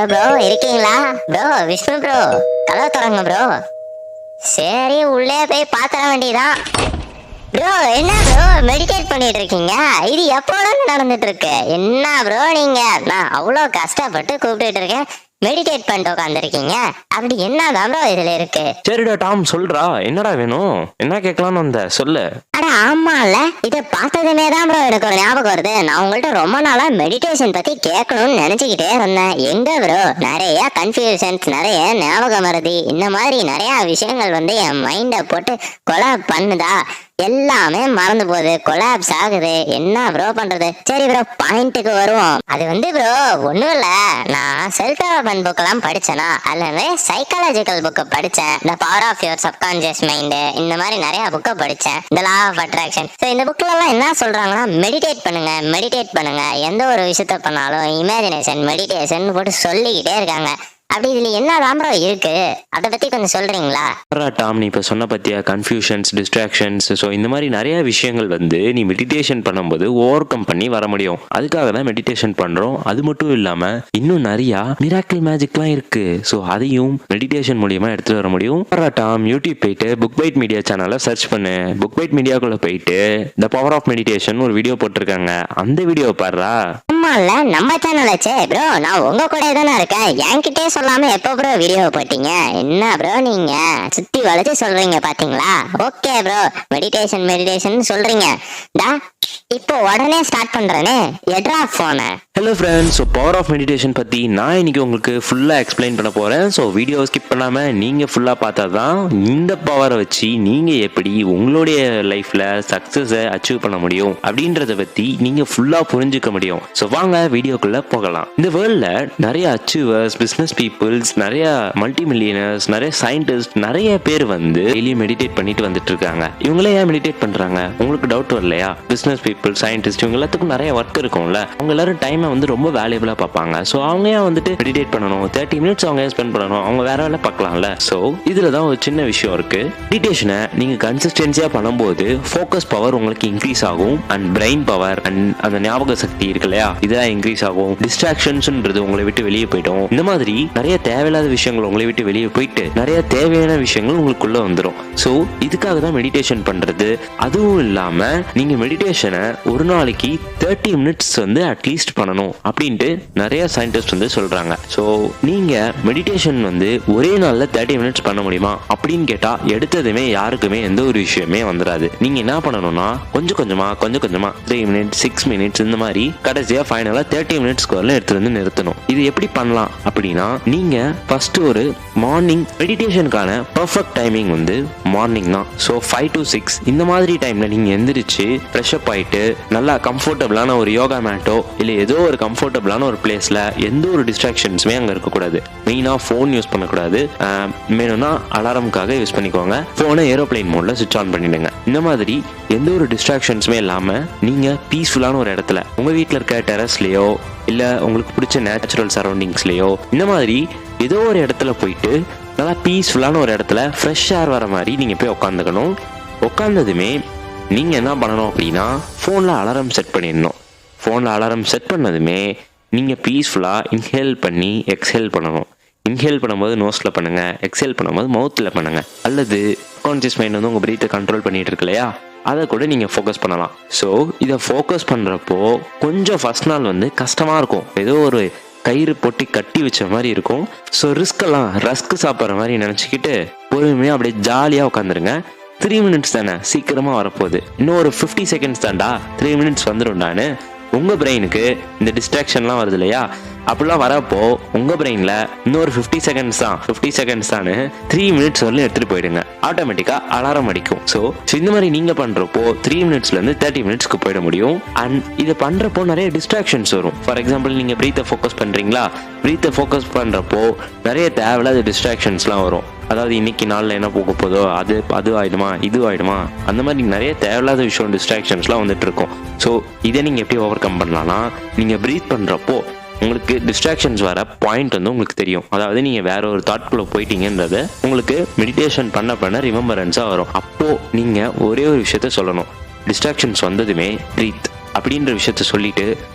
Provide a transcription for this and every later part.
Bro இருக்கீங்களா bro? Vishnu bro, கதவை திறங்க ப்ரோ. சரி உள்ளே போய் பாத்திர வேண்டியதான். ப்ரோ என்ன ப்ரோ மெடிடேட் பண்ணிட்டு இருக்கீங்க? இது எப்போல நடந்துட்டு இருக்கு? என்ன ப்ரோ நீங்க? நான் அவ்வளோ கஷ்டப்பட்டு கூப்பிட்டுட்டு இருக்கேன், மெடிடேட் பண்ணிட்டு உட்காந்துருக்கீங்க. அப்படி என்னதான் ப்ரோ இதுல இருக்கு? சரிடா டாம், சொல்றா என்னடா வேணும், என்ன கேட்கலான்னு வந்த சொல்லு. அட ஆமால, இதை பார்த்ததுமே தான் ப்ரோ எனக்கு ஒரு ஞாபகம் வருது. நான் உங்கள்கிட்ட ரொம்ப நாளா மெடிடேஷன் பத்தி கேட்கணும்னு நினைச்சுக்கிட்டே இருந்தேன். எங்க ப்ரோ நிறைய கன்ஃபியூஷன்ஸ், நிறைய ஞாபகம் மறதி, இந்த மாதிரி நிறைய விஷயங்கள் என் மைண்டை போட்டு கொலை பண்ணுதா. எல்லாமே மறந்து போகுது, கொலாப்ஸ் ஆகுது. என்ன ப்ரோ பண்றது? சரி ப்ரோ பாயிண்ட்டுக்கு வருவோம். அது ப்ரோ ஒன்றும் இல்லை, நான் செல்ஃப் டெவலப்மெண்ட் புக்கெல்லாம் படித்தேனா, அல்லது சைக்காலஜிக்கல் புக்கை படித்தேன். The power of your subconscious mind, இந்த மாதிரி நிறைய புக்கை படித்தேன். The law of attraction. So இந்த புக்கிலலாம் என்ன சொல்கிறாங்கன்னா, மெடிடேட் பண்ணுங்க, மெடிடேட் பண்ணுங்க. எந்த ஒரு விஷயத்த பண்ணாலும் இமேஜினேஷன், மெடிடேஷன் போட்டு சொல்லிக்கிட்டே இருக்காங்க. அப்படி இதுல என்ன ப்ரோ இருக்கு, அதை பத்தி கொஞ்சம் சொல்றீங்களா? டாம், நீ இப்போ சொன்ன பத்தியா கன்ஃபியூஷன்ஸ், டிஸ்ட்ராக்ஷன்ஸ், ஸோ இந்த மாதிரி நிறைய விஷயங்கள் நீ மெடிடேஷன் பண்ணும்போது ஓவர் கம் பண்ணி வர முடியும். அதுக்காக தான் மெடிடேஷன் பண்றோம். அது மட்டும் இல்லாம இன்னும் நிறைய மிராக்கிள் மேஜிக்லாம் இருக்கு. ஸோ அதையும் மெடிடேஷன் மூலியமா எடுத்துட்டு வர முடியும். டாம், யூடியூப் போயிட்டு புக் பைட் மீடியா சேனலை சர்ச் பண்ணு. புக் பைட் மீடியாக்குள்ள போயிட்டு த பவர் ஆஃப் மெடிடேஷன் ஒரு வீடியோ போட்டிருக்காங்க, அந்த வீடியோ பாருடா. ஆமால, நம்ம சேனல் ஆச்சே ப்ரோ. நான் உங்க கூட தானே இருக்கேன், என்கிட்டே சொல்லாம எப்போ ப்ரோ வீடியோ போட்டீங்க? என்ன ப்ரோ நீங்க சுத்தி வளைச்சு சொல்றீங்க பாத்தீங்களா? ஓகே ப்ரோ, மெடிடேஷன் மெடிடேஷன் சொல்றீங்க. இப்போ உடனே ஸ்டார்ட் பண்றேனே, எட்ரா போன. Hello friends, so power of meditation பற்றி நான் இன்னைக்கு உங்களுக்கு ஃபுல்லாக எக்ஸ்பிளைன் பண்ண போகிறேன். ஸோ வீடியோ ஸ்கிப் பண்ணாமல் நீங்கள் ஃபுல்லாக பார்த்தா தான் இந்த பவரை வச்சு நீங்கள் எப்படி உங்களுடைய லைஃப்பில் சக்ஸஸை அச்சீவ் பண்ண முடியும் அப்படின்றத பற்றி நீங்கள் ஃபுல்லாக புரிஞ்சுக்க முடியும். ஸோ வாங்க வீடியோக்குள்ளே போகலாம். இந்த வேர்ல்டில் நிறைய அச்சீவர்ஸ், பிஸ்னஸ் பீப்புள்ஸ், நிறைய மல்டி மில்லியனர்ஸ், நிறைய சயின்டிஸ்ட், நிறைய பேர் டெய்லி மெடிடேட் பண்ணிட்டு வந்துட்டு இருக்காங்க. இவங்களே ஏன் மெடிடேட் பண்ணுறாங்க? உங்களுக்கு டவுட் வரலையா? பிஸ்னஸ் பீப்புள், சயின்டிஸ்ட், இவங்க எல்லாத்துக்கும் நிறைய ஒர்க் இருக்கும்ல. அவங்க எல்லாரும் டைமை ரொம்ப வேல்யூபிளா பார்ப்பாங்க. ஸோ அவங்க ஏன் மெடிடேட் பண்ணணும்? 30 மினிட்ஸ் அவங்க ஸ்பெண்ட் பண்ணணும், அவங்க வேற வேலை பார்க்கலாம்ல. ஸோ இதுல தான் ஒரு சின்ன விஷயம் இருக்கு. மெடிடேஷனை நீங்க கன்சிஸ்டன்சியா பண்ணும்போது ஃபோக்கஸ் பவர் உங்களுக்கு இன்க்ரீஸ் ஆகும், அண்ட் பிரெயின் பவர் அண்ட் அந்த ஞாபக சக்தி இருக்கு இல்லையா, இதெல்லாம் இன்க்ரீஸ் ஆகும். டிஸ்ட்ராக்ஷன்ஸ்ன்றது உங்களை விட்டு வெளியே போயிடும். இந்த மாதிரி நிறைய தேவையில்லாத விஷயங்கள் உங்களை விட்டு வெளியே போயிட்டு நிறைய தேவையான விஷயங்கள் உங்களுக்குள்ள வந்துடும். ஸோ இதுக்காக தான் மெடிடேஷன் பண்றது. அதுவும் இல்லாம நீங்க மெடிடேஷனை ஒரு நாளைக்கு 30 மினிட்ஸ் அட்லீஸ்ட் பண்ணணும் அப்படின்ட்டு நிறைய சயின்டிஸ்ட் சொல்றாங்க. ஸோ நீங்க மெடிடேஷன் ஒரே நாள்ல 30 மினிட்ஸ் பண்ண முடியுமா அப்படின்னு கேட்டா எடுத்ததுமே யாருக்குமே எந்த ஒரு விஷயமே வந்துடாது. நீங்க என்ன பண்ணணும்னா கொஞ்சம் கொஞ்சமா 3 மினிட்ஸ், 6 மினிட்ஸ், இந்த மாதிரி கடைசியா ஃபைனலா 30 மினிட்ஸ்க்கு வரல எடுத்து நிறுத்தணும். இது எப்படி பண்ணலாம் அப்படின்னா, நீங்க ஃபர்ஸ்ட் ஒரு மார்னிங் மெடிடேஷனுக்கான பர்ஃபெக்ட் டைமிங் மார்னிங் தான். ஸோ 5 to 6 இந்த மாதிரி டைம்ல நீங்க எந்திரிச்சு ஃப்ரெஷ் அப் ஆயிட்டு நல்லா கம்ஃபர்டபுளான ஒரு யோகா மேட்டோ இல்லை ஏதோ ஒரு கம்ஃபர்டபுளான ஒரு பிளேஸ்ல எந்த ஒரு டிஸ்ட்ராக்ஷன்ஸுமே அங்கே இருக்கக்கூடாது. மெயினாக ஃபோன் யூஸ் பண்ணக்கூடாது. வேணும்னா அலாரமுக்காக யூஸ் பண்ணிக்கோங்க. ஃபோனை ஏரோப்ளைன் மோட்ல சுவிட்ச் ஆன் பண்ணிடுங்க. இந்த மாதிரி எந்த ஒரு டிஸ்ட்ராக்ஷன்ஸுமே இல்லாமல் நீங்கள் பீஸ்ஃபுல்லான ஒரு இடத்துல உங்கள் வீட்டில் இருக்க டெரஸ்லேயோ இல்லை உங்களுக்கு பிடிச்ச நேச்சுரல் சரௌண்டிங்ஸ்லேயோ இந்த மாதிரி ஏதோ ஒரு இடத்துல போயிட்டு நல்லா பீஸ்ஃபுல்லான ஒரு இடத்துல ஃப்ரெஷ் ஏர் வர மாதிரி நீங்கள் போய் உட்காந்துக்கணும். உட்காந்ததுமே நீங்கள் என்ன பண்ணணும் அப்படின்னா, ஃபோனில் அலாரம் செட் பண்ணிடணும். ஃபோனில் அலாரம் செட் பண்ணதுமே நீங்கள் பீஸ்ஃபுல்லாக இன்ஹேல் பண்ணி எக்ஸேல் பண்ணணும். இன்ஹேல் பண்ணும்போது நோஸில் பண்ணுங்கள், எக்ஸேல் பண்ணும்போது மவுத்தில் பண்ணுங்கள். அல்லது கான்சியஸ் மைண்ட் உங்கள் பிரீத்தை கண்ட்ரோல் பண்ணிட்டு இருக்கு இல்லையா, அதை கூட நீங்கள் ஃபோக்கஸ் பண்ணலாம். ஸோ இதை ஃபோக்கஸ் பண்ணுறப்போ கொஞ்சம் ஃபர்ஸ்ட் நாள் கஷ்டமாக இருக்கும். ஏதோ ஒரு கயிறு போட்டு கட்டி வச்ச மாதிரி இருக்கும். ஸோ ரஸ்க் சாப்பிட்ற மாதிரி நினச்சிக்கிட்டு பொறுமையாக அப்படியே ஜாலியாக உட்காந்துருங்க. 3 மினிட்ஸ் தானே, சீக்கிரமா வரப்போகுது. இன்னும் ஒரு 50 செகண்ட்ஸ் தான்டா, 3 மினிட்ஸ் வந்துடும்டான்னு உங்க பிரெயினுக்கு இந்த டிஸ்ட்ராக்ஷன்லாம் வருது இல்லையா, அப்படிலாம் வரப்போ உங்க பிரெயின்ல இன்னொரு 50 செகண்ட்ஸ் தான் 3 மினிட்ஸ் வரலும் எடுத்துட்டு போயிடுங்க. ஆட்டோமேட்டிக்கா அலாரம் அடிக்கும். ஸோ இந்த மாதிரி நீங்க பண்றப்போ 3 மினிட்ஸ்ல இருந்து 30 மினிட்ஸ்க்கு போயிட முடியும். அண்ட் இதை பண்றப்போ நிறைய டிஸ்ட்ராக்ஷன்ஸ் வரும். ஃபார் எக்ஸாம்பிள், நீங்க பிரீத்தை ஃபோக்கஸ் பண்றீங்களா, பிரீத்தை ஃபோக்கஸ் பண்றப்போ நிறைய தேவையில்லாத டிஸ்ட்ராக்ஷன்ஸ்லாம் வரும். அதாவது இன்னைக்கு நாளில் என்ன போக போதோ அது ஆயிடுமா, இது ஆயிடுமா, அந்த மாதிரி நிறைய தேவையில்லாத விஷயம் டிஸ்ட்ராக்ஷன்ஸ்லாம் வந்துட்டு இருக்கும். ஸோ இதை நீங்கள் எப்படி ஓவர் கம் பண்ணலாம்னா, நீங்கள் ப்ரீத் பண்ணுறப்போ உங்களுக்கு டிஸ்ட்ராக்ஷன்ஸ் வர பாயிண்ட் உங்களுக்கு தெரியும். அதாவது நீங்கள் வேற ஒரு தாட்குள்ளே போயிட்டீங்கன்றது உங்களுக்கு மெடிடேஷன் பண்ண ரிமெம்பரன்ஸாக வரும். அப்போது நீங்கள் ஒரே ஒரு விஷயத்த சொல்லணும். டிஸ்ட்ராக்ஷன்ஸ் வந்ததுமே ப்ரீத் அப்படின்ற விஷயத்த சொல்லிட்டு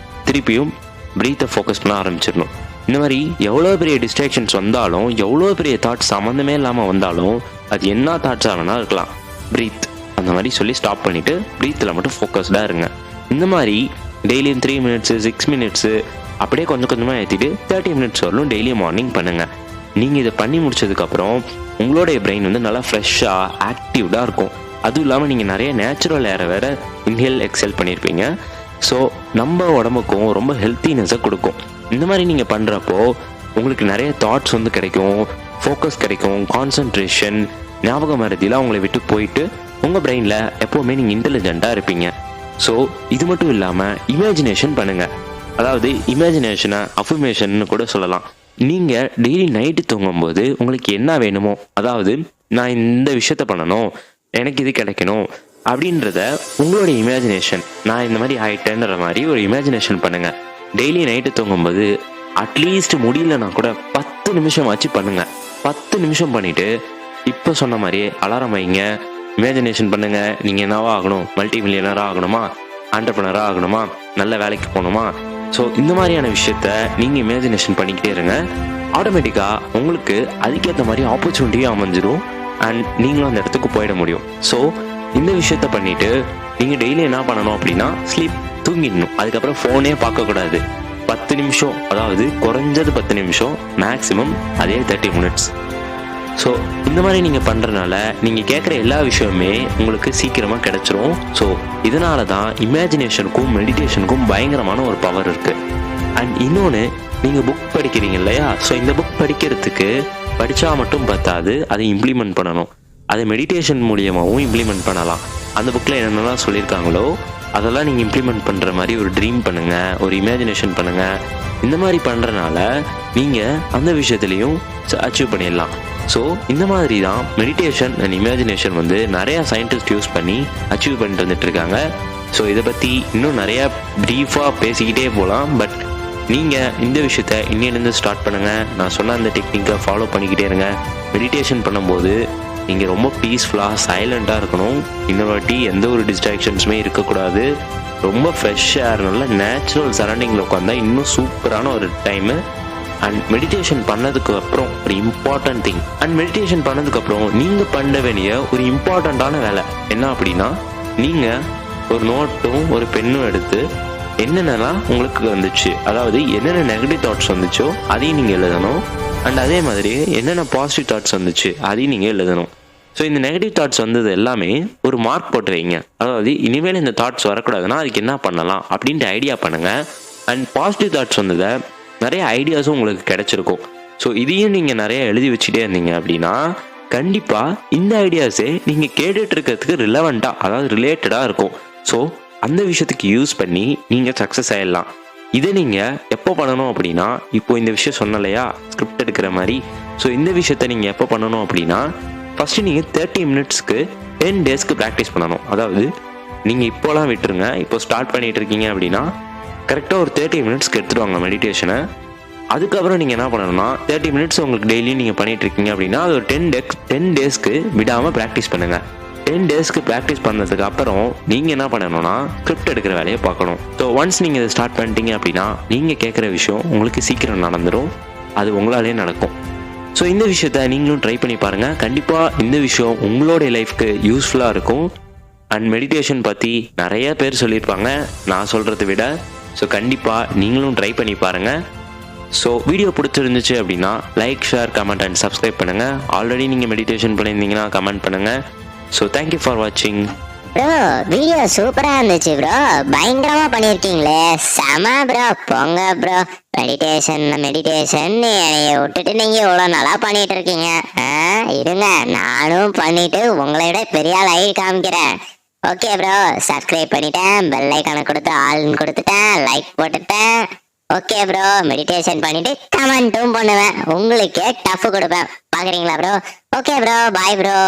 திருப்பியும் ப்ரீத்தை ஃபோக்கஸ் பண்ண ஆரம்பிச்சிடணும். இந்த மாதிரி எவ்வளோ பெரிய டிஸ்ட்ராக்ஷன்ஸ் வந்தாலும், எவ்வளோ பெரிய தாட்ஸ் சம்மந்தமே இல்லாமல் வந்தாலும், அது என்ன தாட்ஸாக வேணால் இருக்கலாம், ப்ரீத் அந்த மாதிரி சொல்லி ஸ்டாப் பண்ணிவிட்டு ப்ரீத்தில் மட்டும் ஃபோக்கஸ்டாக இருங்க. இந்த மாதிரி டெய்லியும் 3 மினிட்ஸு 6 மினிட்ஸு அப்படியே கொஞ்சம் கொஞ்சமாக ஏற்றிட்டு 30 மினிட்ஸ் வரலும் டெய்லியும் மார்னிங் பண்ணுங்கள். நீங்கள் இதை பண்ணி முடிச்சதுக்கப்புறம் உங்களுடைய பிரெயின் வந்து நல்லா ஃப்ரெஷ்ஷாக ஆக்டிவ்டாக இருக்கும். அதுவும் இல்லாமல் நீங்கள் நிறைய நேச்சுரல் ஏரை வேறு இன்ஹேல் எக்ஸேல் பண்ணியிருப்பீங்க. ஸோ நம்ம உடம்புக்கும் ரொம்ப ஹெல்த்தினஸை கொடுக்கும். இந்த மாதிரி நீங்கள் பண்ணுறப்போ உங்களுக்கு நிறைய தாட்ஸ் வந்து கிடைக்கும், ஃபோக்கஸ் கிடைக்கும், கான்சன்ட்ரேஷன், ஞாபக மறதிலாம் உங்களை விட்டு போயிட்டு உங்கள் பிரெயினில் எப்போவுமே நீங்கள் இன்டெலிஜென்ட்டாக இருப்பீங்க. ஸோ இது மட்டும் இல்லாமல் இமேஜினேஷன் பண்ணுங்கள். அதாவது இமேஜினேஷனை அஃபர்மேஷன்னு கூட சொல்லலாம். நீங்கள் டெய்லி நைட்டு தூங்கும்போது உங்களுக்கு என்ன வேணுமோ, அதாவது நான் இந்த விஷயத்த பண்ணணும், எனக்கு இது கிடைக்கணும் அப்படின்றத உங்களுடைய இமேஜினேஷன், நான் இந்த மாதிரி ஆகிட்டேன்ற மாதிரி ஒரு இமேஜினேஷன் பண்ணுங்கள். டெய்லி நைட்டு தூங்கும்போது அட்லீஸ்ட் முடியலன்னா கூட 10 நிமிஷம் ஆச்சு பண்ணுங்கள். 10 நிமிஷம் பண்ணிவிட்டு இப்போ சொன்ன மாதிரியே அலாரம் வைங்க, இமேஜினேஷன் பண்ணுங்கள். நீங்கள் என்னவா ஆகணும், மல்டி மில்லியனராக ஆகணுமா, ஆண்டர்ப்ரனராக ஆகணுமா, நல்ல வேலைக்கு போகணுமா. ஸோ இந்த மாதிரியான விஷயத்த நீங்கள் இமேஜினேஷன் பண்ணிக்கிட்டே இருங்க. ஆட்டோமேட்டிக்காக உங்களுக்கு அதுக்கேற்ற மாதிரி ஆப்பர்ச்சுனிட்டியும் அமைஞ்சிடும் அண்ட் நீங்களும் அந்த இடத்துக்கு போயிட முடியும். ஸோ இந்த விஷயத்த பண்ணிவிட்டு நீங்கள் டெய்லி என்ன பண்ணணும் அப்படின்னா ஸ்லீப், தூங்கிடணும். அதுக்கப்புறம் ஃபோனே பார்க்கக்கூடாது. 10 நிமிஷம், அதாவது குறைஞ்சது 10 நிமிஷம், மேக்ஸிமம் அதே 30 மினிட்ஸ். ஸோ இந்த மாதிரி நீங்கள் பண்ணுறதுனால நீங்கள் கேட்குற எல்லா விஷயமுமே உங்களுக்கு சீக்கிரமாக கிடச்சிரும். ஸோ இதனால தான் இமேஜினேஷனுக்கும் மெடிடேஷனுக்கும் பயங்கரமான ஒரு பவர் இருக்குது. அண்ட் இன்னொன்று, நீங்கள் புக் படிக்கிறீங்க இல்லையா, ஸோ இந்த புக் படிக்கிறதுக்கு படித்தா மட்டும் பத்தாது, அதை இம்ப்ளிமெண்ட் பண்ணணும். அதை மெடிடேஷன் மூலியமாகவும் இம்ப்ளிமெண்ட் பண்ணலாம். அந்த புக்கில் என்னென்னலாம் சொல்லியிருக்காங்களோ அதெல்லாம் நீங்கள் இம்ப்ளிமெண்ட் பண்ணுற மாதிரி ஒரு ட்ரீம் பண்ணுங்கள், ஒரு இமேஜினேஷன் பண்ணுங்கள். இந்த மாதிரி பண்ணுறனால நீங்கள் அந்த விஷயத்துலையும் அச்சீவ் பண்ணிடலாம். ஸோ இந்த மாதிரி தான் மெடிடேஷன் அண்ட் இமேஜினேஷன் வந்து நிறையா சயின்டிஸ்ட் யூஸ் பண்ணி அச்சீவ் பண்ணிட்டு வந்துட்டு இருக்காங்க. ஸோ இதை பற்றி இன்னும் நிறையா ப்ரீஃபாக பேசிக்கிட்டே போகலாம். பட் நீங்கள் இந்த விஷயத்த இன்னிலேருந்து ஸ்டார்ட் பண்ணுங்கள். நான் சொன்ன அந்த டெக்னிக்கை ஃபாலோ பண்ணிக்கிட்டே இருங்க. மெடிடேஷன் பண்ணும்போது நீங்கள் ரொம்ப பீஸ்ஃபுல்லாக சைலண்ட்டாக இருக்கணும். இன்னொரு வாட்டி எந்த ஒரு டிஸ்ட்ராக்ஷன்ஸுமே இருக்கக்கூடாது. ரொம்ப ஃப்ரெஷ் ஏர், நல்ல நேச்சுரல் சரௌண்டிங்கில் உட்காந்தா இன்னும் சூப்பரான ஒரு டைமு. அண்ட் மெடிடேஷன் பண்ணதுக்கு அப்புறம் ஒரு இம்பார்ட்டன்ட் திங், அண்ட் மெடிடேஷன் பண்ணதுக்கப்புறம் நீங்கள் பண்ண வேண்டிய ஒரு இம்பார்ட்டண்ட்டான வேலை என்ன அப்படின்னா, நீங்கள் ஒரு நோட்டும் ஒரு பெண்ணும் எடுத்து என்னென்னலாம் உங்களுக்கு வந்துச்சு, அதாவது என்னென்ன நெகட்டிவ் தாட்ஸ் வந்துச்சோ அதையும் நீங்கள் எழுதணும். அண்ட் அதே மாதிரி என்னென்ன பாசிட்டிவ் தாட்ஸ் வந்துச்சு அதையும் நீங்கள் எழுதணும். ஸோ இந்த நெகட்டிவ் தாட்ஸ் வந்தது எல்லாமே ஒரு மார்க் போட்டு வைங்க. அதாவது இனிமேல் இந்த தாட்ஸ் வரக்கூடாதுன்னா அதுக்கு என்ன பண்ணலாம் அப்படின்ட்டு ஐடியா பண்ணுங்கள். அண்ட் பாசிட்டிவ் தாட்ஸ் வந்ததை நிறைய ஐடியாஸும் உங்களுக்கு கிடைச்சிருக்கும். ஸோ இதையும் நீங்கள் நிறைய எழுதி வச்சுட்டே இருந்தீங்க அப்படின்னா கண்டிப்பாக இந்த ஐடியாஸே நீங்கள் கேட்டுட்டு இருக்கிறதுக்கு ரிலவெண்ட்டாக, அதாவது ரிலேட்டடாக இருக்கும். ஸோ அந்த விஷயத்துக்கு யூஸ் பண்ணி நீங்கள் சக்ஸஸ் ஆகிடலாம். இதை நீங்கள் எப்போ பண்ணணும் அப்படின்னா, இப்போ இந்த விஷயம் சொன்னலையா ஸ்கிரிப்ட் எடுக்கிற மாதிரி, ஸோ இந்த விஷயத்த நீங்கள் எப்போ பண்ணணும் அப்படின்னா, ஃபஸ்ட்டு நீங்கள் 30 மினிட்ஸ்க்கு 10 டேஸ்க்கு ப்ராக்டிஸ் பண்ணணும். அதாவது நீங்கள் இப்போலாம் விட்டுருங்க, இப்போ ஸ்டார்ட் பண்ணிகிட்டு இருக்கீங்க அப்படின்னா கரெக்டாக ஒரு 30 மினிட்ஸ்க்கு எடுத்துகிட்டு வாங்க மெடிடேஷனை. அதுக்கப்புறம் நீங்கள் என்ன பண்ணணும்னா 30 மினிட்ஸ் உங்களுக்கு டெய்லியும் நீங்கள் பண்ணிகிட்டு இருக்கீங்க அப்படின்னா அது ஒரு 10 டேஸ்க்கு விடாமல் ப்ராக்டிஸ் பண்ணுங்கள். 10 டேஸ்க்கு ப்ராக்டிஸ் பண்ணதுக்கு அப்புறம் நீங்கள் என்ன பண்ணணும்னா ஸ்கிரிப்ட் எடுக்கிற வேலையை பார்க்கணும். ஸோ ஒன்ஸ் நீங்கள் இதை ஸ்டார்ட் பண்ணிட்டீங்க அப்படின்னா நீங்கள் கேட்குற விஷயம் உங்களுக்கு சீக்கிரம் நடந்துடும், அது உங்களாலே நடக்கும். ஸோ இந்த விஷயத்த நீங்களும் ட்ரை பண்ணி பாருங்கள். கண்டிப்பாக இந்த விஷயம் உங்களுடைய லைஃப்க்கு யூஸ்ஃபுல்லாக இருக்கும். அண்ட் மெடிடேஷன் பற்றி நிறைய பேர் சொல்லியிருப்பாங்க நான் சொல்கிறத விட. ஸோ கண்டிப்பாக நீங்களும் ட்ரை பண்ணி பாருங்கள். ஸோ வீடியோ பிடிச்சிருந்துச்சு அப்படின்னா like, share, comment and subscribe பண்ணுங்கள். ஆல்ரெடி நீங்கள் மெடிடேஷன் பண்ணியிருந்தீங்கன்னா கமெண்ட் பண்ணுங்கள். ஸோ தேங்க்யூ ஃபார் வாட்சிங். ப்ரோ வீடியோ சூப்பராக இருந்துச்சு ப்ரோ, பயங்கரமாக பண்ணியிருக்கீங்களே, செம ப்ரோ. போங்க ப்ரோ, மெடிடேஷன் என்னைய விட்டுட்டு நீங்கள் இவ்வளோ நல்லா பண்ணிட்டு இருக்கீங்க. இருங்க நானும் பண்ணிட்டு உங்களை விட பெரிய ஆள் ஆகி காமிக்கிறேன். ஓகே ப்ரோ, சப்ஸ்கிரைப் பண்ணிட்டேன், பெல் ஐக்கானை கொடுத்து ஆல்னு கொடுத்துட்டேன், லைக் போட்டுட்டேன். ஓகே ப்ரோ, மெடிடேஷன் பண்ணிட்டு கமெண்ட்டும் பண்ணுவேன், உங்களுக்கே டஃப் கொடுப்பேன், பார்க்குறீங்களா bro? Okay bro, bye bro.